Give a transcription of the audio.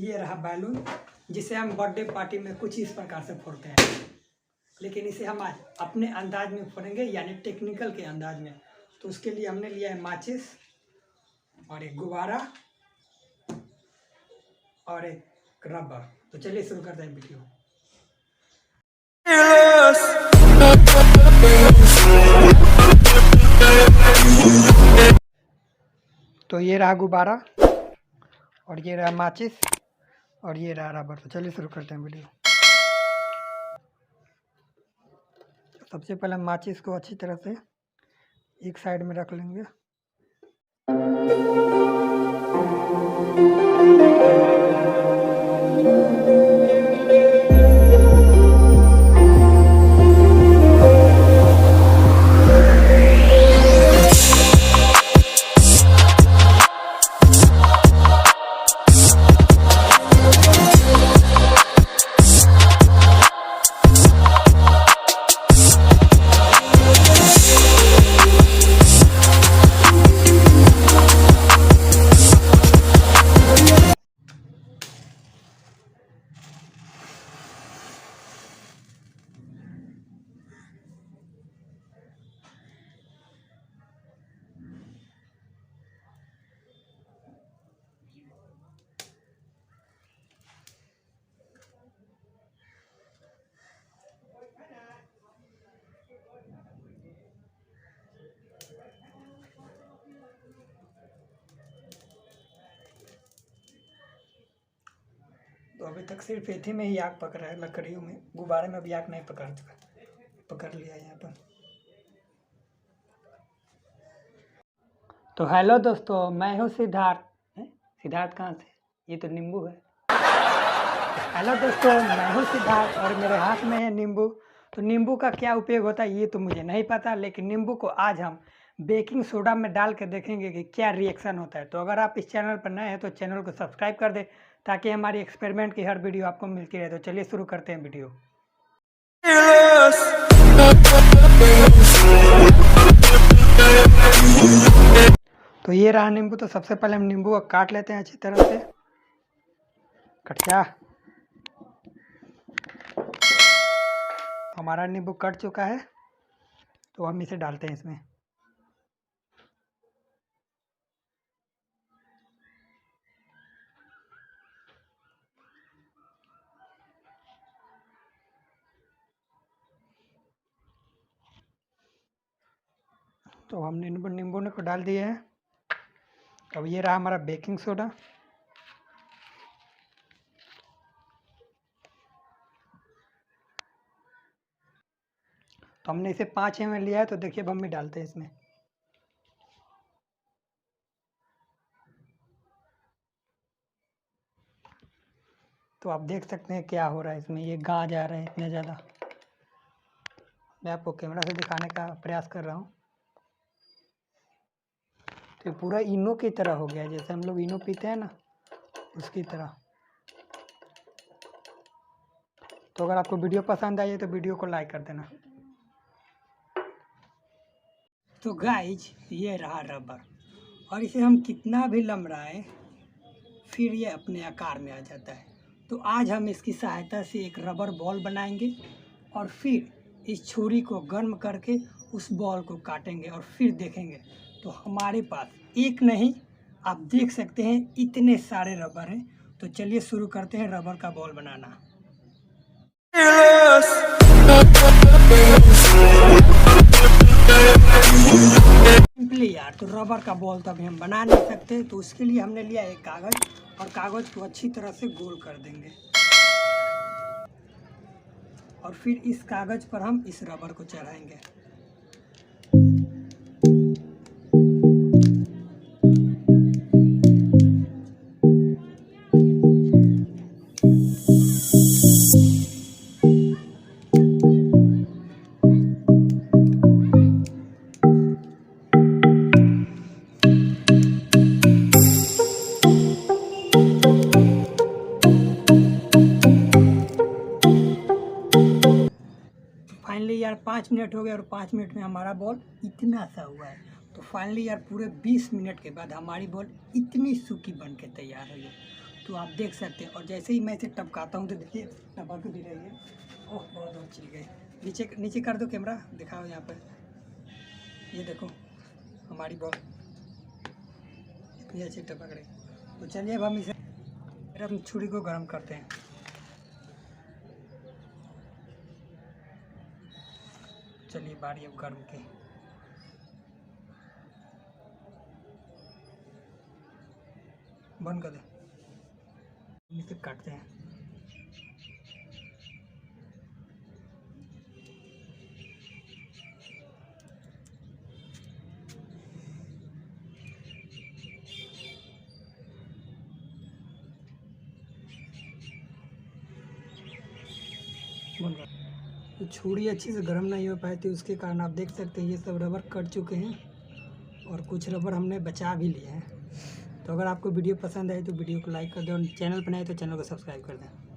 ये रहा बैलून, जिसे हम बर्थडे पार्टी में कुछ इस प्रकार से फोड़ते हैं, लेकिन इसे हम आज अपने अंदाज में फोड़ेंगे, यानी टेक्निकल के अंदाज में। तो उसके लिए हमने लिया है माचिस और एक गुब्बारा और एक रबर। तो चलिए शुरू करते हैं वीडियो। तो ये रहा गुब्बारा और ये रहा माचिस और ये रहा रबर। तो चलिए शुरू करते हैं वीडियो। सबसे पहले माचिस को अच्छी तरह से एक साइड में रख लेंगे। तो अभी तक सिर्फ एथी में ही आग पकड़ा है, लकड़ियों में। गुब्बारे में भी आग नहीं पकड़ लिया यहाँ पर। तो हेलो दोस्तों, मैं हूँ सिद्धार्थ। सिद्धार्थ कहाँ से? ये तो नींबू है। हेलो दोस्तों, मैं हूँ सिद्धार्थ और मेरे हाथ में है नींबू। तो नींबू का क्या उपयोग होता है ये तो मुझे नहीं पता, लेकिन नींबू को आज हम बेकिंग सोडा में डाल के देखेंगे कि क्या रिएक्शन होता है। तो अगर आप इस चैनल पर नए हैं तो चैनल को सब्सक्राइब कर दें, ताकि हमारी एक्सपेरिमेंट की हर वीडियो आपको मिलती रहे। तो चलिए शुरू करते हैं वीडियो। तो ये रहा नींबू। तो सबसे पहले हम नींबू को काट लेते हैं अच्छी तरह से। कट जा। हमारा नींबू कट चुका है, तो हम इसे डालते हैं इसमें। तो हम नींबू को डाल दिए हैं। अब ये रहा हमारा बेकिंग सोडा। तो हमने इसे 5 ml लिया है। तो देखिए अब हम भी डालते हैं इसमें। तो आप देख सकते हैं क्या हो रहा है इसमें। ये गाज आ रहे हैं इतने ज़्यादा। मैं आपको कैमरा से दिखाने का प्रयास कर रहा हूँ। तो पूरा इनो की तरह हो गया, जैसे हम लोग इनो पीते हैं ना, उसकी तरह। तो अगर आपको वीडियो पसंद आई है तो वीडियो को लाइक कर देना। तो गाइज, ये रहा रबर, और इसे हम कितना भी लमराएं फिर ये अपने आकार में आ जाता है। तो आज हम इसकी सहायता से एक रबर बॉल बनाएंगे और फिर इस छुरी को गर्म करके उस बॉल को काटेंगे और फिर देखेंगे। तो हमारे पास एक नहीं, आप देख सकते हैं इतने सारे रबर हैं। तो चलिए शुरू करते हैं रबर का बॉल बनाना। सिंपली यार, तो रबर का बॉल तो अभी हम बना नहीं सकते। तो उसके लिए हमने लिया एक कागज़, और कागज़ को अच्छी तरह से गोल कर देंगे और फिर इस कागज़ पर हम इस रबर को चढ़ाएंगे। फाइनली यार 5 मिनट हो गए और 5 मिनट में हमारा बॉल इतना सा हुआ है। तो फाइनली यार पूरे 20 मिनट के बाद हमारी बॉल इतनी सूखी बन के तैयार हुई है। तो आप देख सकते हैं। और जैसे ही मैं इसे टपकाता हूँ तो देखिए टपक भी रही है। ओह बहुत अच्छी गई। नीचे नीचे कर दो कैमरा, दिखाओ यहाँ पर। ये देखो हमारी बॉल इतनी अच्छी टपक रही। तो चलिए अब हम इसे हम छुरी को गर्म करते हैं। चलिए बारी अब गर्म की। बंद कर दे। इसे काटते हैं। बंद कर। तो छुरी अच्छी से गर्म नहीं हो पाई थी, उसके कारण आप देख सकते हैं ये सब रबर कट चुके हैं और कुछ रबर हमने बचा भी लिए हैं। तो अगर आपको वीडियो पसंद आए तो वीडियो को लाइक कर दें और चैनल पर नए तो चैनल को सब्सक्राइब कर दें।